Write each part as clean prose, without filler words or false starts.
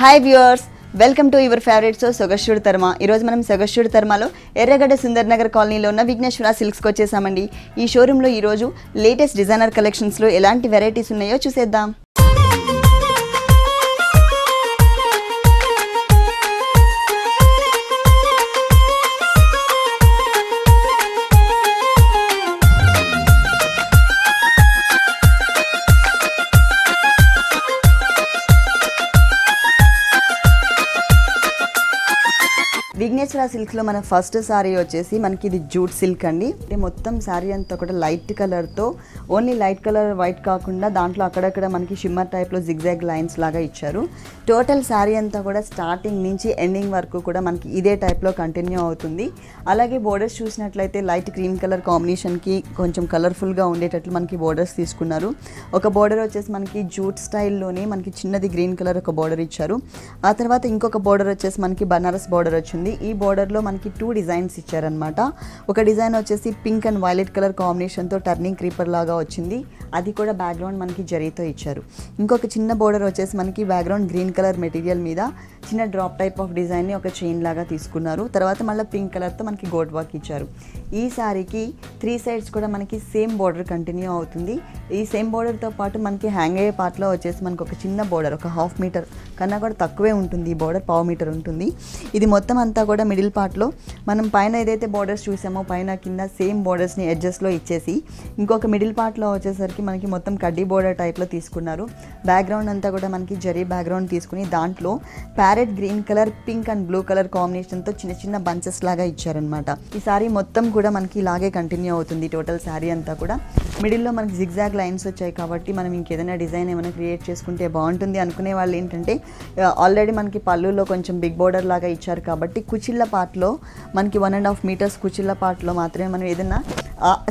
Hi viewers, welcome to your favourite show సొగస్యుడు తర్మ. ఈరోజు మనం సొగస్యుడు తర్మలో ఎర్రగడ్డ సుందర్ నగర్ కాలనీలో ఉన్న విఘ్నేశ్వర సిల్క్స్కి వచ్చేసామండి. ఈ షోరూంలో ఈరోజు లేటెస్ట్ డిజైనర్ కలెక్షన్స్లో ఎలాంటి వెరైటీస్ ఉన్నాయో చూసేద్దాం. విఘ్నేశ్వర సిల్క్స్లో మన ఫస్ట్ సారీ వచ్చేసి మనకి ఇది జూట్ సిల్క్ అండి. మొత్తం సారీ అంతా కూడా లైట్ కలర్తో, ఓన్లీ లైట్ కలర్ వైట్ కాకుండా దాంట్లో అక్కడక్కడ మనకి షిమ్మర్ టైప్లో జిగ్జాగ్ లైన్స్ లాగా ఇచ్చారు. టోటల్ సారీ అంతా కూడా స్టార్టింగ్ నుంచి ఎండింగ్ వరకు కూడా మనకి ఇదే టైప్లో కంటిన్యూ అవుతుంది. అలాగే బోర్డర్స్ చూసినట్లయితే లైట్ క్రీమ్ కలర్ కాంబినేషన్కి కొంచెం కలర్ఫుల్గా ఉండేటట్లు మనకి బోర్డర్స్ తీసుకున్నారు. ఒక బోర్డర్ వచ్చేసి మనకి జూట్ స్టైల్లోనే మనకి చిన్నది గ్రీన్ కలర్ ఒక బోర్డర్ ఇచ్చారు. ఆ తర్వాత ఇంకొక బోర్డర్ వచ్చేసి మనకి బనారస్ బోర్డర్ వచ్చింది. ఈ బోర్డర్లో మనకి 2 డిజైన్స్ ఇచ్చారనమాట. ఒక డిజైన్ వచ్చేసి పింక్ అండ్ వైలెట్ కలర్ కాంబినేషన్తో టర్నింగ్ క్రీపర్ లాగా వచ్చింది. అది కూడా బ్యాక్గ్రౌండ్ మనకి జరీతో ఇచ్చారు. ఇంకొక చిన్న బోర్డర్ వచ్చేసి మనకి బ్యాక్గ్రౌండ్ గ్రీన్ కలర్ మెటీరియల్ మీద చిన్న డ్రాప్ టైప్ ఆఫ్ డిజైన్ని ఒక చైన్ లాగా తీసుకున్నారు. తర్వాత మళ్ళీ పింక్ కలర్తో మనకి గోల్డ్ వర్క్ ఇచ్చారు. ఈ సారీకి 3 సైడ్స్ కూడా మనకి సేమ్ బోర్డర్ కంటిన్యూ అవుతుంది. ఈ సేమ్ బోర్డర్తో పాటు మనకి హ్యాంగ్ అయ్యే పార్ట్లో వచ్చేసి మనకి ఒక చిన్న బోర్డర్, ఒక 1/2 మీటర్ కన్నా కూడా తక్కువే ఉంటుంది. ఈ బోర్డర్ 1/4 మీటర్ ఉంటుంది. ఇది మొత్తం అంతా కూడా మిడిల్ పార్ట్లో మనం పైన ఏదైతే బోర్డర్స్ చూసామో పైన కింద సేమ్ బోర్డర్స్ని ఎడ్జెస్లో ఇచ్చేసి ఇంకొక మిడిల్ పార్ట్లో వచ్చేసరికి మనకి మొత్తం కడ్డీ బోర్డర్ టైప్లో తీసుకున్నారు. బ్యాక్గ్రౌండ్ అంతా కూడా మనకి జరీ బ్యాక్గ్రౌండ్ తీసుకుని దాంట్లో parrot green colour, pink and blue colour కాంబినేషన్తో చిన్న చిన్న బంచెస్ లాగా ఇచ్చారనమాట. ఈ సారీ మొత్తం కూడా మనకి ఇలాగే కంటిన్యూ అవుతుంది. టోటల్ సారీ అంతా కూడా మిడిల్లో మనకి జిగ్జాగ్ లైన్స్ వచ్చాయి కాబట్టి మనం ఇంకేదైనా డిజైన్ ఏమైనా క్రియేట్ చేసుకుంటే బాగుంటుంది అనుకునే వాళ్ళు ఏంటంటే ఆల్రెడీ మనకి పళ్ళులో కొంచెం బిగ్ బోర్డర్ లాగా ఇచ్చారు కాబట్టి కుచిళ్ళ పార్ట్లో మనకి 1.5 మీటర్స్ కుచిళ్ళ పార్ట్లో మాత్రమే మనం ఏదైనా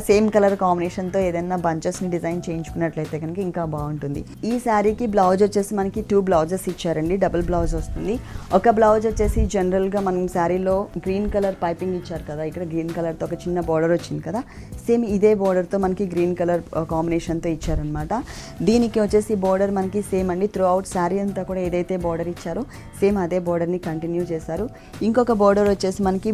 సేమ్ కలర్ కాంబినేషన్తో ఏదైనా బంచెస్ని డిజైన్ చేయించుకున్నట్లయితే కనుక ఇంకా బాగుంటుంది. ఈ శారీకి బ్లౌజ్ వచ్చేసి మనకి 2 బ్లౌజెస్ ఇచ్చారండి. డబుల్ బ్లౌజ్ వస్తుంది. ఒక బ్లౌజ్ వచ్చేసి జనరల్గా మనం శారీలో గ్రీన్ కలర్ పైపింగ్ ఇచ్చారు కదా, ఇక్కడ గ్రీన్ కలర్తో ఒక చిన్న బార్డర్ వచ్చింది కదా, సేమ్ ఇదే బార్డర్తో మనకి గ్రీన్ కలర్ కాంబినేషన్తో ఇచ్చారనమాట. దీనికి వచ్చేసి బార్డర్ మనకి సేమ్ అండి. త్రూ అవుట్ శారీ అంతా కూడా ఏదైతే బార్డర్ ఇచ్చారో సేమ్ అదే బార్డర్ని కంటిన్యూ చేశారు. ఇంకొక బార్డర్ వచ్చేసి మనకి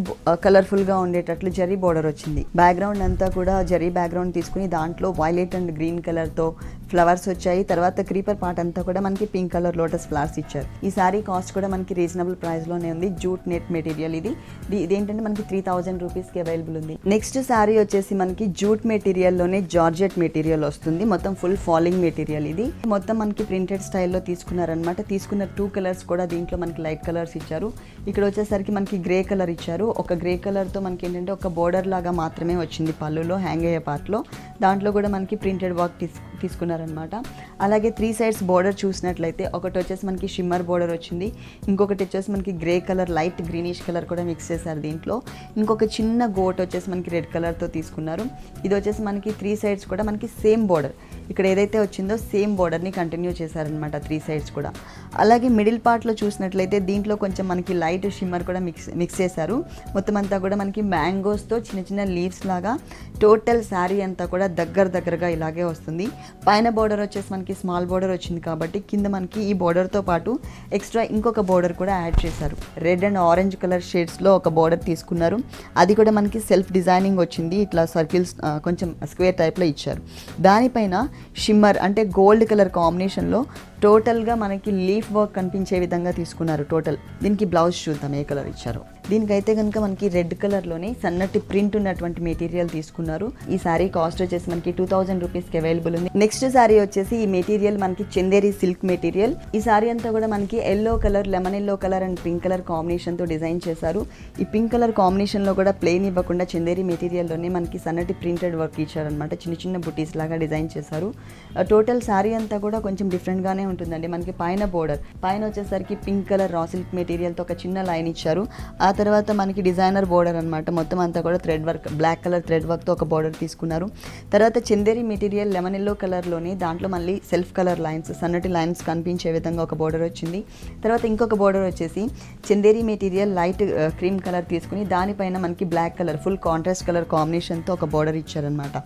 కలర్ఫుల్గా ఉండేటట్లు జరీ బార్డర్ వచ్చింది. బ్యాక్గ్రౌండ్ అంతా కూడా జరీ బ్యాక్గ్రౌండ్ తీసుకుని దాంట్లో వైలెట్ అండ్ గ్రీన్ కలర్తో ఫ్లవర్స్ వచ్చాయి. తర్వాత క్రీపర్ పార్ట్ అంతా కూడా మనకి పింక్ కలర్ లోటస్ ఫ్లవర్స్ ఇచ్చారు. ఈ సారీ కాస్ట్ కూడా మనకి రీజనబుల్ ప్రైస్లోనే ఉంది. జూట్ నెట్ మెటీరియల్ ఇదేంటంటే మనకి 3000 రూపీస్కి అవైలబుల్ ఉంది. నెక్స్ట్ సారీ వచ్చేసి మనకి జూట్ మెటీరియల్లోనే జార్జెట్ మెటీరియల్ వస్తుంది. మొత్తం ఫుల్ ఫాలింగ్ మెటీరియల్. ఇది మొత్తం మనకి ప్రింటెడ్ స్టైల్లో తీసుకున్నారనమాట. తీసుకున్న 2 కలర్స్ కూడా దీంట్లో మనకి లైట్ కలర్స్ ఇచ్చారు. ఇక్కడ వచ్చేసరికి మనకి గ్రే కలర్ ఇచ్చారు. ఒక గ్రే కలర్తో మనకి ఏంటంటే ఒక బోర్డర్ లాగా మాత్రమే వచ్చింది పళ్ళులో హ్యాంగ్ అయ్యే పార్ట్లో. దాంట్లో కూడా మనకి ప్రింటెడ్ వర్క్ తీసుకున్నారనమాట. అలాగే 3 సైడ్స్ బోర్డర్ చూసినట్లయితే ఒకటి వచ్చేసి మనకి షిమ్మర్ బోర్డర్ వచ్చింది. ఇంకొకటి వచ్చేసి మనకి grey colour, light greenish colour కూడా మిక్స్ చేశారు దీంట్లో. ఇంకొక చిన్న గోట్ వచ్చేసి మనకి రెడ్ కలర్తో తీసుకున్నారు. ఇది వచ్చేసి మనకి 3 సైడ్స్ కూడా మనకి సేమ్ బోర్డర్, ఇక్కడ ఏదైతే వచ్చిందో సేమ్ బోర్డర్ని కంటిన్యూ చేశారనమాట 3 సైడ్స్ కూడా. అలాగే మిడిల్ పార్ట్లో చూసినట్లయితే దీంట్లో కొంచెం మనకి లైట్ షిమ్మర్ కూడా మిక్స్ చేశారు. మొత్తం అంతా కూడా మనకి మ్యాంగోస్తో చిన్న చిన్న లీవ్స్ లాగా టోటల్ శారీ అంతా కూడా దగ్గరగా ఇలాగే వస్తుంది. పైన బోర్డర్ వచ్చేసి మనకి స్మాల్ బోర్డర్ వచ్చింది కాబట్టి కింద మనకి ఈ బోర్డర్తో పాటు ఎక్స్ట్రా ఇంకొక బోర్డర్ కూడా యాడ్ చేశారు. రెడ్ అండ్ ఆరెంజ్ కలర్ షేడ్స్లో ఒక బోర్డర్ తీసుకున్నారు. అది కూడా మనకి సెల్ఫ్ డిజైనింగ్ వచ్చింది. ఇట్లా సర్కిల్స్ కొంచెం స్క్వేర్ టైప్లో ఇచ్చారు. దానిపైన షిమ్మర్ అంటే గోల్డ్ కలర్ కాంబినేషన్లో టోటల్గా మనకి లీఫ్ వర్క్ కనిపించే విధంగా తీసుకున్నారు. టోటల్ దీనికి బ్లౌజ్ చూద్దాం ఏ కలర్ ఇచ్చారో. దీనికైతే కనుక మనకి రెడ్ కలర్లోనే సన్నటి ప్రింట్ ఉన్నటువంటి మెటీరియల్ తీసుకున్నారు. ఈ శారీ కాస్ట్ వచ్చేసి మనకి 2000 రూపీస్కి అవైలబుల్ ఉంది. నెక్స్ట్ శారీ వచ్చేసి ఈ మెటీరియల్ మనకి చందేరి సిల్క్ మెటీరియల్. ఈ శారీ అంతా కూడా మనకి yellow colour, lemon yellow colour and pink colour కాంబినేషన్తో డిజైన్ చేశారు. ఈ పింక్ కలర్ కాంబినేషన్లో కూడా ప్లెయిన్ ఇవ్వకుండా చందేరి మెటీరియల్లోనే మనకి సన్నటి ప్రింటెడ్ వర్క్ ఇచ్చారనమాట. చిన్న చిన్న బుటీస్ లాగా డిజైన్ చేశారు. టోటల్ శారీ అంతా కూడా కొంచెం డిఫరెంట్గానే ఉంటుందండి. మనకి పైన బోర్డర్ పైన వచ్చేసరికి పింక్ కలర్ రా సిల్క్ మెటీరియల్తో ఒక చిన్న లైన్ ఇచ్చారు. ఆ తర్వాత మనకి డిజైనర్ బోర్డర్ అనమాట. మొత్తం అంతా కూడా thread work, black colour thread వర్క్తో ఒక బోర్డర్ తీసుకున్నారు. తర్వాత చందేరి మెటీరియల్ లెమన్ ఎల్లో కలర్లోనే దాంట్లో మళ్ళీ సెల్ఫ్ కలర్ లైన్స్, సన్నటి లైన్స్ కనిపించే విధంగా ఒక బోర్డర్ వచ్చింది. తర్వాత ఇంకొక బోర్డర్ వచ్చేసి Chanderi material light cream colour తీసుకుని దానిపైన మనకి black colour full contrast colour కాంబినేషన్తో ఒక బోర్డర్ ఇచ్చారనమాట.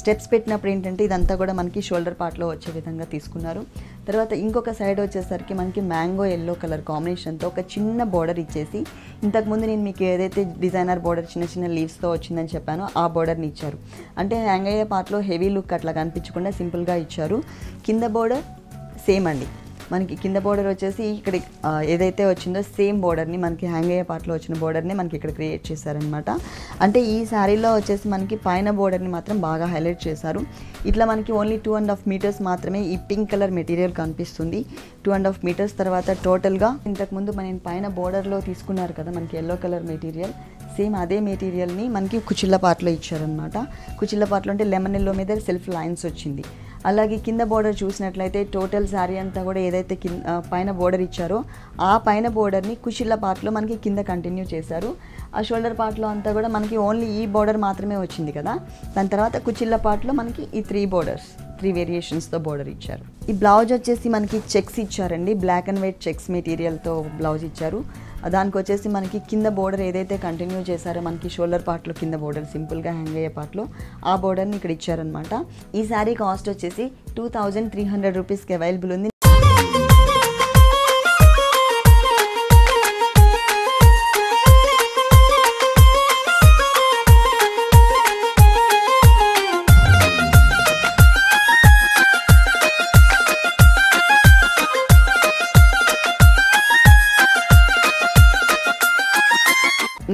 స్టెప్స్ పెట్టినప్పుడు ఏంటంటే ఇదంతా కూడా మనకి షోల్డర్ పార్ట్లో వచ్చే విధంగా తీసుకున్నారు. తర్వాత ఇంకొక సైడ్ వచ్చేసరికి మనకి మ్యాంగో ఎల్లో కలర్ కాంబినేషన్తో ఒక చిన్న బోర్డర్ ఇచ్చేసి, ఇంతకుముందు నేను మీకు ఏదైతే డిజైనర్ బోర్డర్ చిన్న చిన్న లీవ్స్తో వచ్చిందని చెప్పానో ఆ బోర్డర్ని ఇచ్చారు. అంటే హ్యాంగ్ అయ్యే పార్ట్లో హెవీ లుక్ అట్లా కనిపించకుండా సింపుల్గా ఇచ్చారు. కింద బోర్డర్ సేమ్ అండి, మనకి కింద బోర్డర్ వచ్చేసి ఇక్కడ ఏదైతే వచ్చిందో సేమ్ బోర్డర్ని మనకి హ్యాంగ్ అయ్యే పార్ట్లో వచ్చిన బోర్డర్ని మనకి ఇక్కడ క్రియేట్ చేశారనమాట. అంటే ఈ శారీలో వచ్చేసి మనకి పైన బోర్డర్ని మాత్రం బాగా హైలైట్ చేశారు. ఇట్లా మనకి ఓన్లీ 2.5 మీటర్స్ మాత్రమే ఈ పింక్ కలర్ మెటీరియల్ కనిపిస్తుంది. 2.5 మీటర్స్ తర్వాత టోటల్గా ఇంతకుముందు మనం పైన బోర్డర్లో తీసుకున్నారు కదా మనకి ఎల్లో కలర్ మెటీరియల్, సేమ్ అదే మెటీరియల్ని మనకి కుచిళ్ళ పార్ట్లో ఇచ్చారనమాట. కుచిళ్ళ పార్ట్లో అంటే లెమన్ ఎల్లో మీద సెల్ఫ్ లైన్స్ వచ్చింది. అలాగే కింద బోర్డర్ చూసినట్లయితే టోటల్ శారీ అంతా కూడా ఏదైతే పైన బోర్డర్ ఇచ్చారో ఆ పైన బోర్డర్ని కుచిళ్ళ పార్ట్లో మనకి కింద కంటిన్యూ చేశారు. ఆ షోల్డర్ పార్ట్లో అంతా కూడా మనకి ఓన్లీ ఈ బోర్డర్ మాత్రమే వచ్చింది కదా, దాని తర్వాత కుచిళ్ళ పార్ట్లో మనకి ఈ 3 వేరియేషన్స్తో బోర్డర్ ఇచ్చారు. ఈ బ్లౌజ్ వచ్చేసి మనకి చెక్స్ ఇచ్చారండి, బ్లాక్ అండ్ వైట్ చెక్స్ మెటీరియల్తో బ్లౌజ్ ఇచ్చారు. దానికి వచ్చేసి మనకి కింద బోర్డర్ ఏదైతే కంటిన్యూ చేశారో మనకి షోల్డర్ పార్ట్లో కింద బోర్డర్ సింపుల్గా హ్యాంగ్ అయ్యే పార్ట్లో ఆ బోర్డర్ని ఇక్కడ ఇచ్చారనమాట. ఈ శారీ కాస్ట్ వచ్చేసి 2300 రూపీస్కి అవైలబుల్ ఉంది.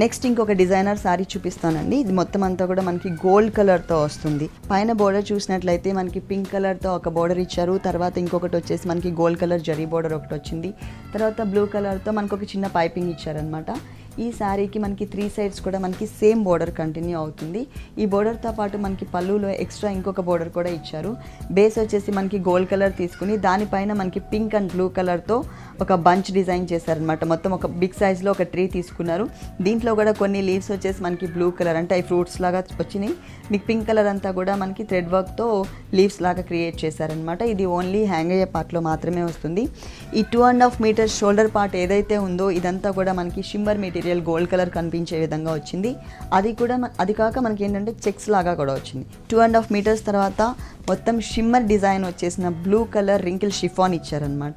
నెక్స్ట్ ఇంకొక డిజైనర్ శారీ చూపిస్తానండి. ఇది మొత్తం అంతా కూడా మనకి గోల్డ్ కలర్తో వస్తుంది. పైన బోర్డర్ చూసినట్లయితే మనకి పింక్ కలర్తో ఒక బోర్డర్ ఇచ్చారు. తర్వాత ఇంకొకటి వచ్చేసి మనకి గోల్డ్ కలర్ జరీ బోర్డర్ ఒకటి వచ్చింది. తర్వాత బ్లూ కలర్తో మనకు ఒక చిన్న పైపింగ్ ఇచ్చారనమాట. ఈ శారీకి మనకి 3 సైడ్స్ కూడా మనకి సేమ్ బోర్డర్ కంటిన్యూ అవుతుంది. ఈ బోర్డర్తో పాటు మనకి పళ్ళులో ఎక్స్ట్రా ఇంకొక బోర్డర్ కూడా ఇచ్చారు. బేస్ వచ్చేసి మనకి గోల్డ్ కలర్ తీసుకుని దానిపైన మనకి పింక్ అండ్ బ్లూ కలర్తో ఒక బంచ్ డిజైన్ చేశారనమాట. మొత్తం ఒక బిగ్ సైజ్లో ఒక ట్రీ తీసుకున్నారు. దీంట్లో కూడా కొన్ని లీవ్స్ వచ్చేసి మనకి బ్లూ కలర్ అంటే అవి ఫ్రూట్స్ లాగా వచ్చినాయి. మీకు పింక్ కలర్ అంతా కూడా మనకి థ్రెడ్ వర్క్తో లీవ్స్ లాగా క్రియేట్ చేశారనమాట. ఇది ఓన్లీ హ్యాంగ్ అయ్యే పార్ట్లో మాత్రమే వస్తుంది. ఈ 2.5 మీటర్స్ షోల్డర్ పార్ట్ ఏదైతే ఉందో ఇదంతా కూడా మనకి షిమ్మర్ మెటీరియల్ గోల్డ్ కలర్ కనిపించే విధంగా వచ్చింది. అది కాక మనకి ఏంటంటే చెక్స్ లాగా కూడా వచ్చింది. 2.5 మీటర్స్ తర్వాత మొత్తం షిమ్మర్ డిజైన్ వచ్చేసిన బ్లూ కలర్ రింకిల్ షిఫాన్ ఇచ్చారనమాట.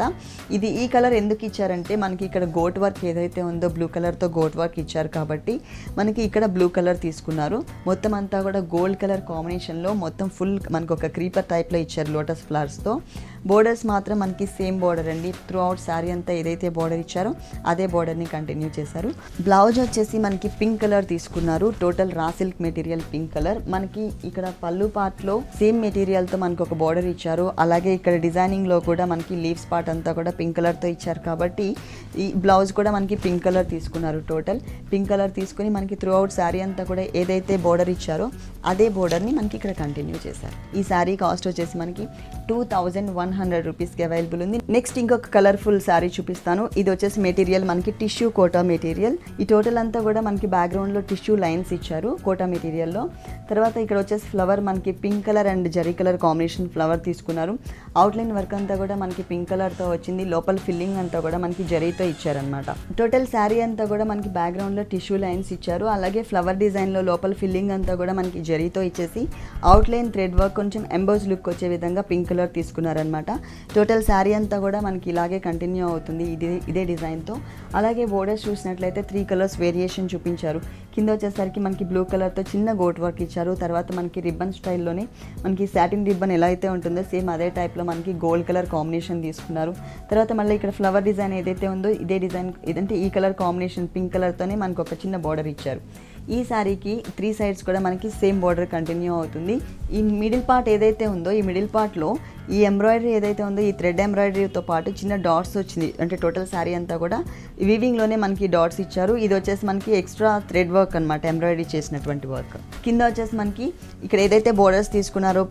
ఇది ఈ కలర్ ఎందుకు ఇచ్చారంటే మనకి ఇక్కడ గోట్ వర్క్ ఏదైతే ఉందో బ్లూ కలర్తో గోట్ వర్క్ ఇచ్చారు కాబట్టి మనకి ఇక్కడ బ్లూ కలర్ తీసుకున్నారు. మొత్తం అంతా కూడా గోల్డ్ కలర్ కాంబినేషన్లో మొత్తం ఫుల్ మనకు ఒక క్రీపర్ టైప్లో ఇచ్చారు లోటస్ ఫ్లవర్స్తో. బోర్డర్స్ మాత్రం మనకి సేమ్ బోర్డర్ అండి. త్రూ అవుట్ శారీ అంతా ఏదైతే బోర్డర్ ఇచ్చారో అదే బోర్డర్ని కంటిన్యూ చేశారు. బ్లౌజ్ వచ్చేసి మనకి పింక్ కలర్ తీసుకున్నారు. Total raw silk material pink colour. మనకి ఇక్కడ పళ్ళు పార్ట్లో సేమ్ మెటీరియల్తో మనకు ఒక బోర్డర్ ఇచ్చారు. అలాగే ఇక్కడ డిజైనింగ్లో కూడా మనకి లీవ్స్ పార్ట్ అంతా కూడా పింక్ కలర్తో ఇచ్చారు కాబట్టి ఈ బ్లౌజ్ కూడా మనకి పింక్ కలర్ తీసుకున్నారు. టోటల్ పింక్ కలర్ తీసుకుని మనకి త్రూ అవుట్ శారీ అంతా కూడా ఏదైతే బోర్డర్ ఇచ్చారో అదే బోర్డర్ని మనకి ఇక్కడ కంటిన్యూ చేశారు. ఈ శారీ కాస్ట్ వచ్చేసి మనకి 2100 రూపీస్కి అవైలబుల్ ఉంది. నెక్స్ట్ ఇంకొక కలర్ఫుల్ శారీ చూపిస్తాను. ఇది వచ్చేసి మెటీరియల్ మనకి టిష్యూ కోటా మెటీరియల్. ఈ టోటల్ అంతా కూడా మనకి బ్యాక్గ్రౌండ్లో టిష్యూ లైన్స్ ఇచ్చారు కోటా మెటీరియల్లో. తర్వాత ఇక్కడ వచ్చేసి ఫ్లవర్ మనకి pink colour and zari colour combination flower తీసుకున్నారు. అవుట్లైన్ వర్క్ అంతా కూడా మనకి పింక్ కలర్తో వచ్చింది. లోపల ఫిల్లింగ్ అంతా కూడా మనకి జరీతో ఇచ్చారనమాట. టోటల్ శారీ అంతా కూడా మనకి బ్యాక్గ్రౌండ్లో టిష్యూ లైన్స్ ఇచ్చారు. అలాగే ఫ్లవర్ డిజైన్లో లోపల ఫిల్లింగ్ అంతా కూడా మనకి జరీతో ఇచ్చేసి అవుట్లైన్ థ్రెడ్ వర్క్ కొంచెం ఎంబోజ్ లుక్ వచ్చే విధంగా పింక్ కలర్ తీసుకున్నారనమాట. టోటల్ శారీ అంతా కూడా మనకి ఇలాగే కంటిన్యూ అవుతుంది ఇదే డిజైన్తో. అలాగే బోర్డర్స్ చూసినట్లయితే 3 కలర్స్ వేరియేషన్ చూపించారు. కింద వచ్చేసరికి మనకి బ్లూ కలర్తో చిన్న గోట్ వర్క్ ఇచ్చారు. తర్వాత మనకి రిబ్బన్ స్టైల్లోనే మనకి సాటిన్ రిబ్బన్ ఎలా అయితే ఉంటుందో సేమ్ అదే టైప్లో మనకి గోల్డ్ కలర్ కాంబినేషన్ తీసుకున్నారు. తర్వాత మళ్ళీ ఇక్కడ ఫ్లవర్ డిజైన్ ఏదైతే ఉందో ఇదే డిజైన్ ఇదంటే ఈ కలర్ కాంబినేషన్ పింక్ కలర్తోనే మనకు ఒక చిన్న బోర్డర్ ఇచ్చారు. ఈ శారీకి 3 సైడ్స్ కూడా మనకి సేమ్ బోర్డర్ కంటిన్యూ అవుతుంది. ఈ మిడిల్ పార్ట్ ఏదైతే ఉందో ఈ మిడిల్ పార్ట్లో ఈ ఎంబ్రాయిడరీ ఏదైతే ఉందో ఈ థ్రెడ్ ఎంబ్రాయిడరీతో పాటు చిన్న డాట్స్ వచ్చింది. అంటే టోటల్ శారీ అంతా కూడా వీవింగ్లోనే మనకి డాట్స్ ఇచ్చారు. ఇది వచ్చేసి మనకి ఎక్స్ట్రా థ్రెడ్ వర్క్ అనమాట, ఎంబ్రాయిడరీ చేసినటువంటి వర్క్. కింద వచ్చేసి మనకి ఇక్కడ ఏదైతే బోర్డర్స్ తీసుకున్నారో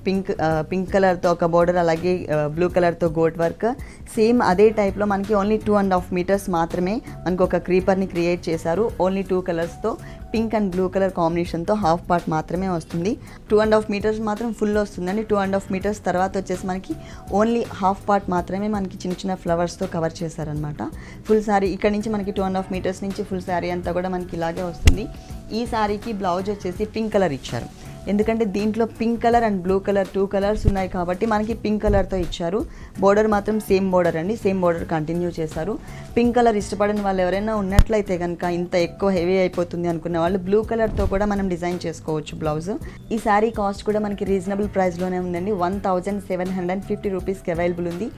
పింక్ కలర్తో ఒక బోర్డర్, అలాగే బ్లూ కలర్తో గోట్ వర్క్ సేమ్ అదే టైప్లో మనకి ఓన్లీ 2.5 మీటర్స్ మాత్రమే మనకు ఒక క్రీపర్ని క్రియేట్ చేశారు. ఓన్లీ 2 కలర్స్తో పింక్ అండ్ బ్లూ కలర్ కాంబినేషన్తో హాఫ్ పార్ట్ మాత్రమే వస్తుంది. 2.5 మీటర్స్ మాత్రం ఫుల్ వస్తుందండి. 2.5 మీటర్స్ తర్వాత వచ్చేసి మనకి ఓన్లీ హాఫ్ పార్ట్ మాత్రమే మనకి చిన్న చిన్న ఫ్లవర్స్తో కవర్ చేశారనమాట. ఫుల్ శారీ ఇక్కడ నుంచి మనకి 2.5 మీటర్స్ నుంచి ఫుల్ శారీ అంతా కూడా మనకి ఇలాగే వస్తుంది. ఈ శారీకి బ్లౌజ్ వచ్చేసి పింక్ కలర్ ఇచ్చారు. ఎందుకంటే దీంట్లో pink colour and blue colour 2 colours ఉన్నాయి కాబట్టి మనకి పింక్ కలర్తో ఇచ్చారు. బోర్డర్ మాత్రం సేమ్ బోర్డర్ అండి, సేమ్ బోర్డర్ కంటిన్యూ చేశారు. పింక్ కలర్ ఇష్టపడని వాళ్ళు ఎవరైనా ఉన్నట్లయితే కనుక ఇంత ఎక్కువ హెవీ అయిపోతుంది అనుకున్న వాళ్ళు బ్లూ కలర్తో కూడా మనం డిజైన్ చేసుకోవచ్చు బ్లౌజ్. ఈ శారీ కాస్ట్ కూడా మనకి రీజనబుల్ ప్రైస్లోనే ఉందండి. 1750 రూపీస్కి అవైలబుల్ ఉంది.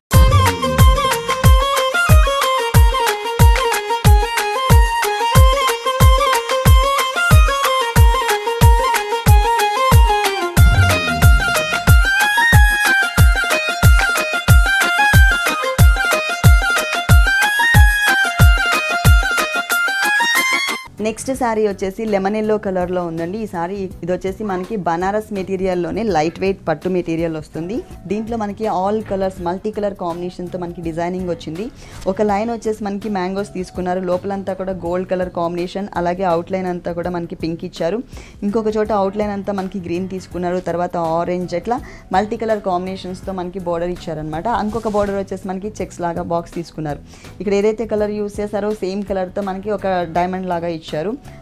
నెక్స్ట్ శారీ వచ్చేసి లెమన్ ఎల్లో కలర్లో ఉందండి. ఈ శారీ ఇది వచ్చేసి మనకి బనారస్ మెటీరియల్లోనే లైట్ వెయిట్ పట్టు మెటీరియల్ వస్తుంది. దీంట్లో మనకి ఆల్ కలర్స్ మల్టీ కలర్ కాంబినేషన్తో మనకి డిజైనింగ్ వచ్చింది. ఒక లైన్ వచ్చేసి మనకి మ్యాంగోస్ తీసుకున్నారు, లోపలంతా కూడా గోల్డ్ కలర్ కాంబినేషన్, అలాగే అవుట్లైన్ అంతా కూడా మనకి పింక్ ఇచ్చారు. ఇంకొక చోట అవుట్లైన్ అంతా మనకి గ్రీన్ తీసుకున్నారు, తర్వాత ఆరెంజ్, అట్లా మల్టీ కలర్ కాంబినేషన్స్తో మనకి బోర్డర్ ఇచ్చారనమాట. ఇంకొక బోర్డర్ వచ్చేసి మనకి చెక్స్ లాగా బాక్స్ తీసుకున్నారు. ఇక్కడ ఏదైతే కలర్ యూస్ చేశారో సేమ్ కలర్తో మనకి ఒక డైమండ్ లాగా ఇచ్చారు.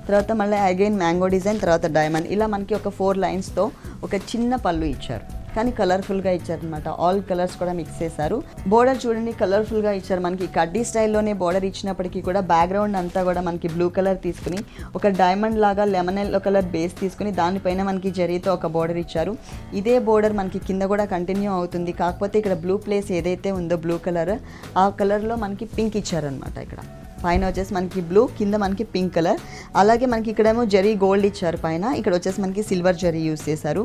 తర్వాత మళ్ళీ అగైన్ మ్యాంగో డిజైన్, తర్వాత డైమండ్, ఇలా మనకి ఒక 4 లైన్స్తో ఒక చిన్న పళ్ళు ఇచ్చారు. కానీ కలర్ఫుల్గా ఇచ్చారనమాట. ఆల్ కలర్స్ కూడా మిక్స్ చేశారు. బోర్డర్ చూడండి కలర్ఫుల్గా ఇచ్చారు. మనకి కడ్డీ స్టైల్లోనే బోర్డర్ ఇచ్చినప్పటికీ కూడా బ్యాక్గ్రౌండ్ అంతా కూడా మనకి బ్లూ కలర్ తీసుకుని ఒక డైమండ్ లాగా లెమన్ ఎల్లో కలర్ బేస్ తీసుకుని దానిపైన మనకి జరీతో ఒక బోర్డర్ ఇచ్చారు. ఇదే బోర్డర్ మనకి కింద కూడా కంటిన్యూ అవుతుంది. కాకపోతే ఇక్కడ బ్లూ ప్లేస్ ఏదైతే ఉందో బ్లూ కలర్, ఆ కలర్లో మనకి పింక్ ఇచ్చారనమాట. ఇక్కడ పైన వచ్చేసి మనకి బ్లూ, కింద మనకి పింక్ కలర్. అలాగే మనకి ఇక్కడేమో జరీ గోల్డ్ ఇచ్చారు పైన, ఇక్కడ వచ్చేసి మనకి సిల్వర్ జరీ యూస్ చేశారు.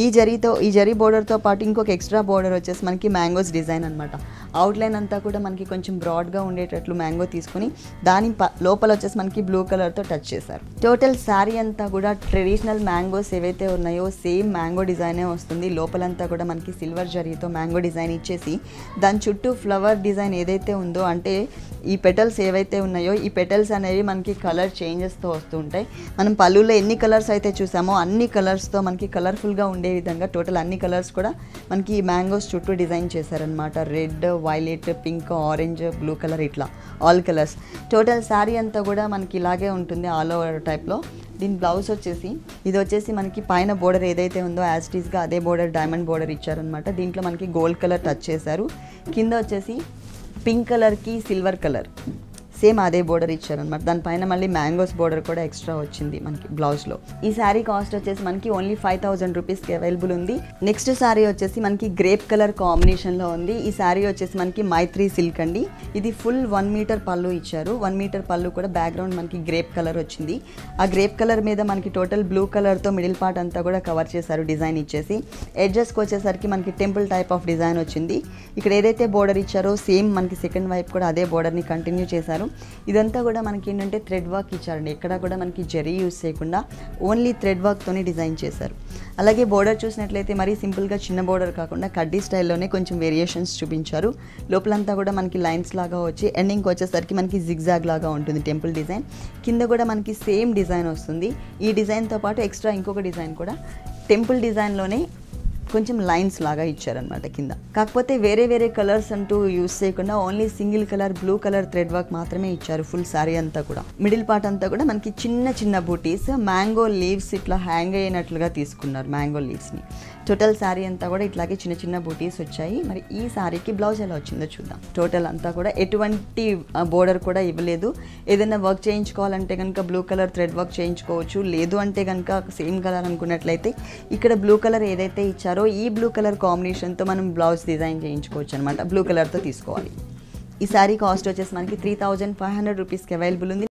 ఈ జరీ బోర్డర్తో పాటు ఇంకొక ఎక్స్ట్రా బోర్డర్ వచ్చేసి మనకి మ్యాంగోస్ డిజైన్ అనమాట. అవుట్లైన్ అంతా కూడా మనకి కొంచెం బ్రాడ్గా ఉండేటట్లు మ్యాంగో తీసుకుని దాని లోపల వచ్చేసి మనకి బ్లూ కలర్తో టచ్ చేశారు. టోటల్ శారీ అంతా కూడా ట్రెడిషనల్ మ్యాంగోస్ ఏవైతే ఉన్నాయో సేమ్ మ్యాంగో డిజైనే వస్తుంది. లోపలంతా కూడా మనకి సిల్వర్ జరీతో మ్యాంగో డిజైన్ ఇచ్చేసి దాని చుట్టూ ఫ్లవర్ డిజైన్ ఏదైతే ఉందో, అంటే ఈ పెటల్స్ ఏవైతే ఉన్నాయో ఈ పెటల్స్ అనేవి మనకి కలర్ చేంజెస్తో వస్తూ ఉంటాయి. మనం పళ్ళులో ఎన్ని కలర్స్ అయితే చూసామో అన్ని కలర్స్తో మనకి కలర్ఫుల్గా ఉండే విధంగా టోటల్ అన్ని కలర్స్ కూడా మనకి ఈ మ్యాంగోస్ చుట్టూ డిజైన్ చేశారనమాట. Red, violet, pink, orange, blue colour, ఇట్లా ఆల్ కలర్స్. టోటల్ శారీ అంతా కూడా మనకి ఇలాగే ఉంటుంది ఆల్ ఓవర్ టైప్లో. దీని బ్లౌజ్ వచ్చేసి ఇది వచ్చేసి మనకి పైన బోర్డర్ ఏదైతే ఉందో యాజ్ ఇట్ ఈస్గా అదే బోర్డర్ డైమండ్ బోర్డర్ ఇచ్చారనమాట. దీంట్లో మనకి గోల్డ్ కలర్ టచ్ చేశారు. కింద వచ్చేసి పింక్ కలర్కి సిల్వర్ కలర్ సేమ్ అదే బోర్డర్ ఇచ్చారనమాట. దానిపైన మళ్ళీ మ్యాంగోస్ బోర్డర్ కూడా ఎక్స్ట్రా వచ్చింది మనకి బ్లౌజ్లో. ఈ శారీ కాస్ట్ వచ్చేసి మనకి ఓన్లీ 5000 రూపీస్కి అవైలబుల్ ఉంది. నెక్స్ట్ శారీ వచ్చేసి మనకి గ్రేప్ కలర్ కాంబినేషన్లో ఉంది. ఈ శారీ వచ్చేసి మనకి మైత్రి సిల్క్ అండి. ఇది ఫుల్ 1 మీటర్ పళ్ళు ఇచ్చారు. 1 మీటర్ పళ్ళు కూడా బ్యాక్గ్రౌండ్ మనకి గ్రేప్ కలర్ వచ్చింది. ఆ గ్రేప్ కలర్ మీద మనకి టోటల్ బ్లూ కలర్తో మిడిల్ పార్ట్ అంతా కూడా కవర్ చేశారు డిజైన్ ఇచ్చేసి. ఎడ్జెస్కి వచ్చేసరికి మనకి టెంపుల్ టైప్ ఆఫ్ డిజైన్ వచ్చింది. ఇక్కడ ఏదైతే బోర్డర్ ఇచ్చారో సేమ్ మనకి సెకండ్ వైపు కూడా అదే బోర్డర్ని కంటిన్యూ చేశారు. ఇదంతా కూడా మనకి ఏంటంటే థ్రెడ్ వర్క్ ఇచ్చారండి. ఎక్కడ కూడా మనకి జరీ యూస్ చేయకుండా ఓన్లీ థ్రెడ్ వర్క్తోనే డిజైన్ చేశారు. అలాగే బోర్డర్ చూసినట్లయితే మరీ సింపుల్గా చిన్న బోర్డర్ కాకుండా కడ్డీ స్టైల్లోనే కొంచెం వేరియేషన్స్ చూపించారు. లోపలంతా కూడా మనకి లైన్స్ లాగా వచ్చి ఎండింగ్కి వచ్చేసరికి మనకి జిగ్జాగ్ లాగా ఉంటుంది టెంపుల్ డిజైన్. కింద కూడా మనకి సేమ్ డిజైన్ వస్తుంది. ఈ డిజైన్తో పాటు ఎక్స్ట్రా ఇంకొక డిజైన్ కూడా టెంపుల్ డిజైన్లోనే కొంచెం లైన్స్ లాగా ఇచ్చారనమాట కింద. కాకపోతే వేరే వేరే కలర్స్ అంటూ యూస్ చేయకుండా only single colour blue colour thread work మాత్రమే ఇచ్చారు ఫుల్ శారీ అంతా కూడా. మిడిల్ పార్ట్ అంతా కూడా మనకి చిన్న చిన్న బూటీస్, మ్యాంగో లీవ్స్ ఇట్లా హ్యాంగ్ అయినట్లుగా తీసుకున్నారు మ్యాంగో లీవ్స్ని. టోటల్ శారీ అంతా కూడా ఇట్లాగే చిన్న చిన్న బూటీస్ వచ్చాయి. మరి ఈ శారీకి బ్లౌజ్ ఎలా వచ్చిందో చూద్దాం. టోటల్ అంతా కూడా ఎటువంటి బోర్డర్ కూడా ఇవ్వలేదు. ఏదైనా వర్క్ చేయించుకోవాలంటే కనుక బ్లూ కలర్ థ్రెడ్ వర్క్ చేయించుకోవచ్చు. లేదు అంటే కనుక సేమ్ కలర్ అనుకున్నట్లయితే ఇక్కడ బ్లూ కలర్ ఏదైతే ఇచ్చారో ఈ బ్లూ కలర్ కాంబినేషన్తో మనం బ్లౌజ్ డిజైన్ చేయించుకోవచ్చు అనమాట. బ్లూ కలర్తో తీసుకోవాలి. ఈ శారీ కాస్ట్ వచ్చేసి మనకి 3500 రూపీస్కి అవైలబుల్ ఉంది.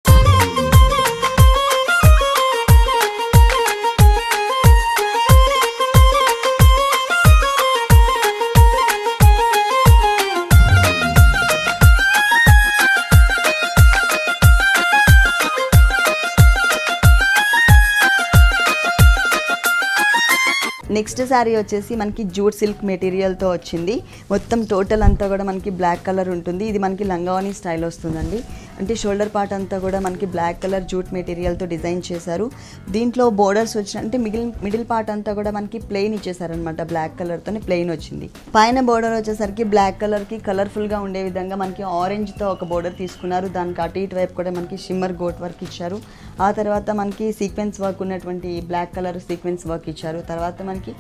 నెక్స్ట్ శారీ వచ్చేసి మనకి జూట్ సిల్క్ మెటీరియల్తో వచ్చింది. మొత్తం టోటల్ అంతా కూడా మనకి బ్లాక్ కలర్ ఉంటుంది. ఇది మనకి లంగావని స్టైల్ వస్తుందండి. అంటే షోల్డర్ పార్ట్ అంతా కూడా మనకి బ్లాక్ కలర్ జూట్ మెటీరియల్తో డిజైన్ చేశారు. దీంట్లో బోర్డర్స్ వచ్చిన అంటే మిడిల్ పార్ట్ అంతా కూడా మనకి ప్లెయిన్ ఇచ్చేసారనమాట, బ్లాక్ కలర్తోనే ప్లెయిన్ వచ్చింది. పైన బోర్డర్ వచ్చేసరికి బ్లాక్ కలర్కి కలర్ఫుల్గా ఉండే విధంగా మనకి ఆరెంజ్తో ఒక బోర్డర్ తీసుకున్నారు. దానికి అటు ఇటు వైపు కూడా మనకి షిమ్మర్ గోట్ వర్క్ ఇచ్చారు. ఆ తర్వాత మనకి సీక్వెన్స్ వర్క్ ఉన్నటువంటి బ్లాక్ కలర్ సీక్వెన్స్ వర్క్ ఇచ్చారు. తర్వాత మనకి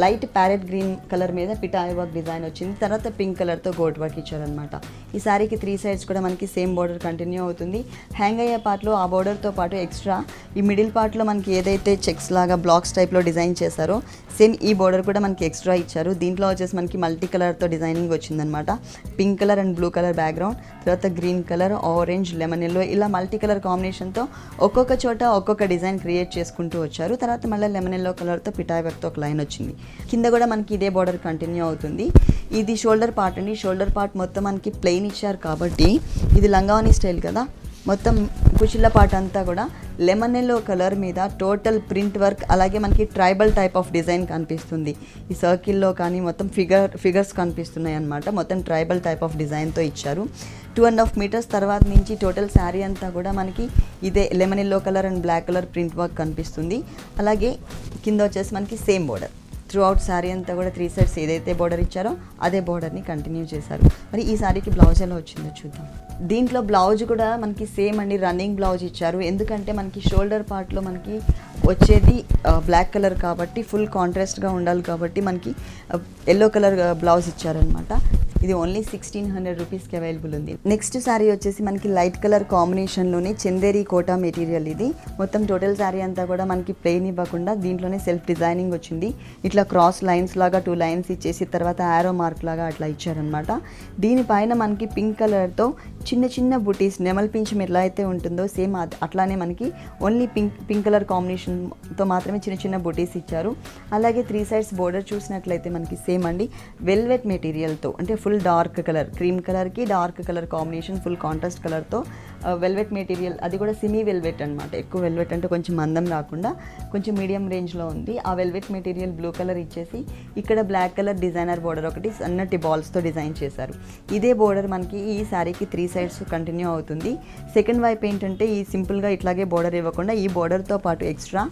లైట్ ప్యారెట్ గ్రీన్ కలర్ మీద పిటాయి వర్క్ డిజైన్ వచ్చింది. తర్వాత పింక్ కలర్తో గోట్ వర్క్ ఇచ్చారనమాట. ఈ సారీకి 3 సైడ్స్ కూడా మనకి సేమ్ బోర్డర్ కంటిన్యూ అవుతుంది. హ్యాంగ్ అయ్యే పార్ట్లో ఆ బోర్డర్తో పాటు ఎక్స్ట్రా ఈ మిడిల్ పార్ట్లో మనకి ఏదైతే చెక్స్ లాగా బ్లాక్స్ టైప్లో డిజైన్ చేశారో సేమ్ ఈ బోర్డర్ కూడా మనకి ఎక్స్ట్రా ఇచ్చారు. దీంట్లో వచ్చేసి మనకి మల్టీ కలర్తో డిజైనింగ్ వచ్చిందనమాట. Pink colour and blue colour బ్యాక్గ్రౌండ్, తర్వాత green colour, orange, lemon yellow ఇలా మల్టీ కలర్ కాంబినేషన్తో ఒక్కొక్క చోట ఒక్కొక్క డిజైన్ క్రియేట్ చేసుకుంటూ వచ్చారు. తర్వాత మళ్ళీ లెమన్ ఎల్లో కలర్తో పిటాయి వర్క్తో ఒక లైన్ వచ్చింది. కింద కూడా మనకి ఇదే బోర్డర్ కంటిన్యూ అవుతుంది. ఇది షోల్డర్ పార్ట్ అండి. షోల్డర్ పార్ట్ మొత్తం మనకి ప్లెయిన్ ఇచ్చారు కాబట్టి ఇది లంగావని స్టైల్ కదా, మొత్తం కుచిళ్ళ పార్ట్ అంతా కూడా లెమన్ ఎల్లో కలర్ మీద టోటల్ ప్రింట్ వర్క్, అలాగే మనకి ట్రైబల్ టైప్ ఆఫ్ డిజైన్ కనిపిస్తుంది. ఈ సర్కిల్లో కానీ మొత్తం ఫిగర్స్ కనిపిస్తున్నాయి అన్నమాట. మొత్తం ట్రైబల్ టైప్ ఆఫ్ డిజైన్తో ఇచ్చారు. 2.5 మీటర్స్ తర్వాత నుంచి టోటల్ శారీ అంతా కూడా మనకి ఇదే lemon yellow colour and black colour print work కనిపిస్తుంది. అలాగే కింద వచ్చేసి మనకి same border throughout sari అంతా కూడా 3 సైడ్స్ ఏదైతే బోర్డర్ ఇచ్చారో అదే బోర్డర్ని కంటిన్యూ చేశారు. మరి ఈ శారీకి బ్లౌజ్ ఎలా వచ్చిందో చూద్దాం. దీంట్లో బ్లౌజ్ కూడా మనకి సేమ్ అండి, రన్నింగ్ బ్లౌజ్ ఇచ్చారు. ఎందుకంటే మనకి షోల్డర్ పార్ట్లో మనకి వచ్చేది బ్లాక్ కలర్ కాబట్టి ఫుల్ కాంట్రాస్ట్గా ఉండాలి కాబట్టి మనకి ఎల్లో కలర్ బ్లౌజ్ ఇచ్చారనమాట. ఇది ఓన్లీ 1600 రూపీస్కి అవైలబుల్ ఉంది. నెక్స్ట్ శారీ వచ్చేసి మనకి లైట్ కలర్ కాంబినేషన్లోనే చందేరి కోటా మెటీరియల్. ఇది మొత్తం టోటల్ శారీ అంతా కూడా మనకి ప్లెయిన్ ఇవ్వకుండా దీంట్లోనే సెల్ఫ్ డిజైనింగ్ వచ్చింది. ఇట్లా క్రాస్ లైన్స్ లాగా 2 లైన్స్ ఇచ్చేసి తర్వాత యారో మార్క్ లాగా అట్లా ఇచ్చారనమాట. దీనిపైన మనకి పింక్ కలర్తో చిన్న చిన్న బుటీస్, నెమల్ పింఛం ఎలా అయితే ఉంటుందో సేమ్ అట్లానే మనకి ఓన్లీ పింక్ కలర్ కాంబినేషన్తో మాత్రమే చిన్న చిన్న బుటీస్ ఇచ్చారు. అలాగే 3 సైడ్స్ బోర్డర్ చూసినట్లయితే మనకి సేమ్ అండి, వెల్వెట్ మెటీరియల్తో అంటే ఫుల్ డార్క్ కలర్, క్రీమ్ కలర్కి dark colour combination, full contrast కలర్తో వెల్వెట్ మెటీరియల్. అది కూడా సెమీ వెల్వెట్ అనమాట. ఎక్కువ వెల్వెట్ అంటే కొంచెం మందం రాకుండా కొంచెం మీడియం రేంజ్లో ఉంది. ఆ వెల్వెట్ మెటీరియల్ బ్లూ కలర్ ఇచ్చేసి ఇక్కడ బ్లాక్ కలర్ డిజైనర్ బోర్డర్ ఒకటి సన్నటి బాల్స్తో డిజైన్ చేశారు. ఇదే బోర్డర్ మనకి ఈ శారీకి 3 సైడ్స్ కంటిన్యూ అవుతుంది. సెకండ్ వైపు ఏంటంటే ఈ సింపుల్గా ఇట్లాగే బోర్డర్ ఇవ్వకుండా ఈ బోర్డర్తో పాటు ఎక్స్ట్రా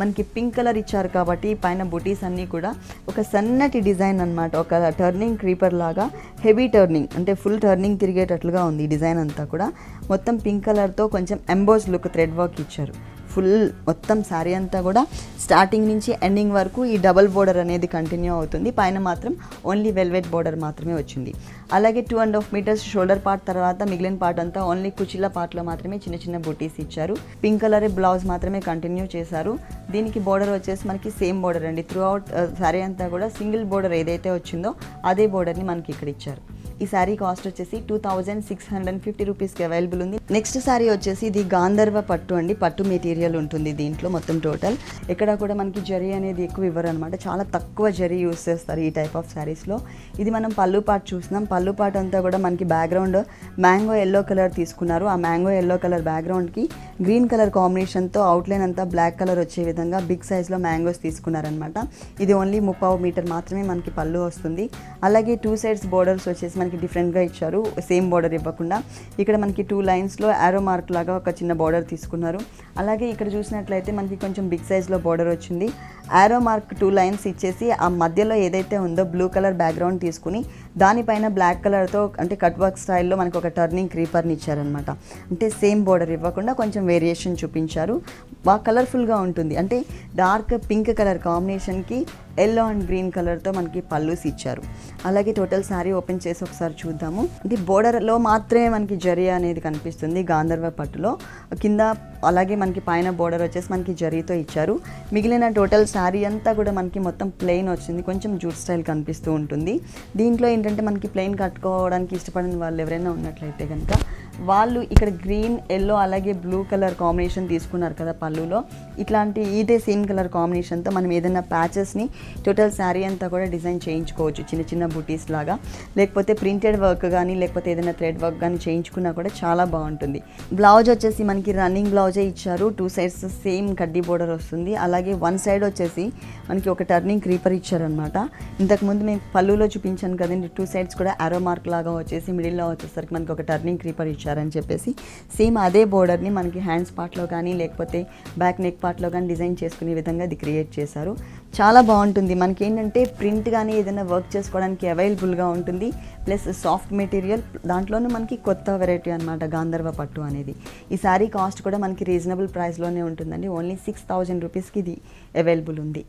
మనకి పింక్ కలర్ ఇచ్చారు కాబట్టి పైన బుటీస్ అన్నీ కూడా ఒక సన్నటి డిజైన్ అనమాట. ఒక టర్నింగ్ క్రీపర్ లాగా హెవీ టర్నింగ్ అంటే ఫుల్ టర్నింగ్ తిరిగేటట్లుగా ఉంది ఈ డిజైన్ అంతా కూడా. మొత్తం పింక్ కలర్తో కొంచెం ఎంబోస్ లుక్ థ్రెడ్ వర్క్ ఇచ్చారు. ఫుల్ మొత్తం శారీ అంతా కూడా స్టార్టింగ్ నుంచి ఎండింగ్ వరకు ఈ డబల్ బోర్డర్ అనేది కంటిన్యూ అవుతుంది. పైన మాత్రం ఓన్లీ వెల్వెట్ బోర్డర్ మాత్రమే వచ్చింది. అలాగే 2.5 మీటర్స్ షోల్డర్ పార్ట్ తర్వాత మిగిలిన పార్ట్ అంతా ఓన్లీ కుచిళ్ళ పార్ట్లో మాత్రమే చిన్న చిన్న బుటీస్ ఇచ్చారు. పింక్ కలర్ బ్లౌజ్ మాత్రమే కంటిన్యూ చేశారు. దీనికి బోర్డర్ వచ్చేసి మనకి సేమ్ బోర్డర్ అండి. త్రూ అవుట్ శారీ అంతా కూడా సింగిల్ బోర్డర్ ఏదైతే వచ్చిందో అదే బోర్డర్ని మనకి ఇక్కడ ఇచ్చారు. ఈ శారీ కాస్ట్ వచ్చేసి 2650 రూపీస్కి అవైలబుల్ ఉంది. నెక్స్ట్ శారీ వచ్చేసి ఇది గాంధర్వ పట్టు అండి. పట్టు మెటీరియల్ ఉంటుంది దీంట్లో మొత్తం టోటల్. ఎక్కడ కూడా మనకి జరీ అనేది ఎక్కువ ఇవ్వరు అనమాట. చాలా తక్కువ జరీ యూస్ చేస్తారు ఈ టైప్ ఆఫ్ శారీస్లో. ఇది మనం పళ్ళు పార్ట్ చూస్తున్నాం. పళ్ళు పార్ట్ అంతా కూడా మనకి బ్యాక్గ్రౌండ్ మ్యాంగో ఎల్లో కలర్ తీసుకున్నారు. ఆ మ్యాంగో ఎల్లో కలర్ బ్యాక్గ్రౌండ్కి గ్రీన్ కలర్ కాంబినేషన్తో అవుట్లైన్ అంతా బ్లాక్ కలర్ వచ్చే విధంగా బిగ్ సైజ్లో మ్యాంగోస్ తీసుకున్నారనమాట. ఇది ఓన్లీ 30 మీటర్ మాత్రమే మనకి పళ్ళు వస్తుంది. అలాగే 2 సైడ్స్ బోర్డర్స్ వచ్చేసి మనకి డిఫరెంట్గా ఇచ్చారు. సేమ్ బోర్డర్ ఇవ్వకుండా ఇక్కడ మనకి 2 లైన్స్లో యారో మార్క్ లాగా ఒక చిన్న బోర్డర్ తీసుకున్నారు. అలాగే ఇక్కడ చూసినట్లయితే మనకి కొంచెం బిగ్ సైజ్లో బోర్డర్ వచ్చింది. యారో మార్క్ 2 లైన్స్ ఇచ్చేసి ఆ మధ్యలో ఏదైతే ఉందో బ్లూ కలర్ బ్యాక్గ్రౌండ్ తీసుకుని దానిపైన బ్లాక్ కలర్తో అంటే కట్ వర్క్ స్టైల్లో మనకి ఒక టర్నింగ్ క్రీపర్ని ఇచ్చారనమాట. అంటే సేమ్ బోర్డర్ ఇవ్వకుండా కొంచెం వేరియేషన్ చూపించారు. బాగా కలర్ఫుల్గా ఉంటుంది. అంటే డార్క్ పింక్ కలర్ కాంబినేషన్కి ఎల్లో అండ్ గ్రీన్ కలర్తో మనకి పల్లూస్ ఇచ్చారు. అలాగే టోటల్ శారీ ఓపెన్ చేసి ఒకసారి చూద్దాము. అంటే బోర్డర్లో మాత్రమే మనకి జరీ అనేది కనిపిస్తుంది గాంధర్వ పట్టులో. కింద అలాగే మనకి పైన బోర్డర్ వచ్చేసి మనకి జరీతో ఇచ్చారు. మిగిలిన టోటల్ శారీ అంతా కూడా మనకి మొత్తం ప్లెయిన్ వచ్చింది. కొంచెం జూట్ స్టైల్ కనిపిస్తూ ఉంటుంది. దీంట్లో ఏంటంటే మనకి ప్లెయిన్ కట్టుకోవడానికి ఇష్టపడిన వాళ్ళు ఎవరైనా ఉన్నట్లయితే కనుక వాళ్ళు ఇక్కడ గ్రీన్ ఎల్లో అలాగే బ్లూ కలర్ కాంబినేషన్ తీసుకున్నారు కదా పళ్ళులో, ఇట్లాంటి ఇదే సేమ్ కలర్ కాంబినేషన్తో మనం ఏదైనా ప్యాచెస్ని టోటల్ శారీ అంతా కూడా డిజైన్ చేయించుకోవచ్చు. చిన్న చిన్న బుటీస్ లాగా, లేకపోతే ప్రింటెడ్ వర్క్ కానీ లేకపోతే ఏదైనా థ్రెడ్ వర్క్ కానీ చేయించుకున్నా కూడా చాలా బాగుంటుంది. బ్లౌజ్ వచ్చేసి మనకి రన్నింగ్ బ్లౌజే ఇచ్చారు. 2 సైడ్స్ సేమ్ కడ్డీ బోర్డర్ వస్తుంది. అలాగే 1 సైడ్ వచ్చేసి మనకి ఒక టర్నింగ్ క్రీపర్ ఇచ్చారనమాట. ఇంతకుముందు నేను పళ్ళులో చూపించాను కదండి, 2 సైడ్స్ కూడా యారో మార్క్ లాగా వచ్చేసి మిడిల్లో వచ్చేసరికి మనకి ఒక టర్నింగ్ క్రీపర్ ఇచ్చారు. చేశారని చెప్పేసి సేమ్ అదే బోర్డర్ని మనకి హ్యాండ్స్ పార్ట్లో కానీ లేకపోతే బ్యాక్ నెక్ పార్ట్లో కానీ డిజైన్ చేసుకునే విధంగా ఇది క్రియేట్ చేశారు. చాలా బాగుంటుంది. మనకి ఏంటంటే ప్రింట్ కానీ ఏదైనా వర్క్ చేసుకోవడానికి అవైలబుల్గా ఉంటుంది. ప్లస్ సాఫ్ట్ మెటీరియల్, దాంట్లోనే మనకి కొత్త వెరైటీ అనమాట గాంధర్వ పట్టు అనేది. ఈ శారీ కాస్ట్ కూడా మనకి రీజనబుల్ ప్రైస్లోనే ఉంటుందండి. ఓన్లీ 6000 రూపీస్కి ఇది అవైలబుల్ ఉంది.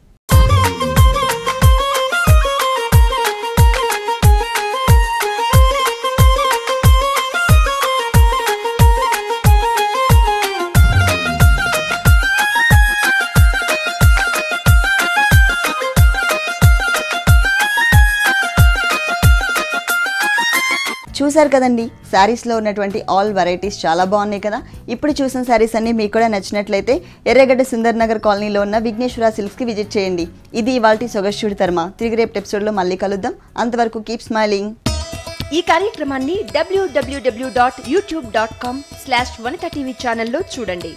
చూసారు కదండి, శారీస్లో ఉన్నటువంటి ఆల్ వెరైటీస్ చాలా బాగున్నాయి కదా. ఇప్పుడు చూసిన శారీస్ అన్నీ మీకు కూడా నచ్చినట్లయితే ఎర్రగడ్డ సుందర్ నగర్ కాలనీలో ఉన్న విఘ్నేశ్వర సిల్క్స్కి విజిట్ చేయండి. ఇది ఇవాల్టి సొగస్యుడి తర్మ. తిరిగి రేపు ఎపిసోడ్లో మళ్ళీ కలుద్దాం. అంతవరకు కీప్ స్మైలింగ్. ఈ కార్యక్రమాన్ని www.youtube.com/vanitaTV ఛానల్లో చూడండి.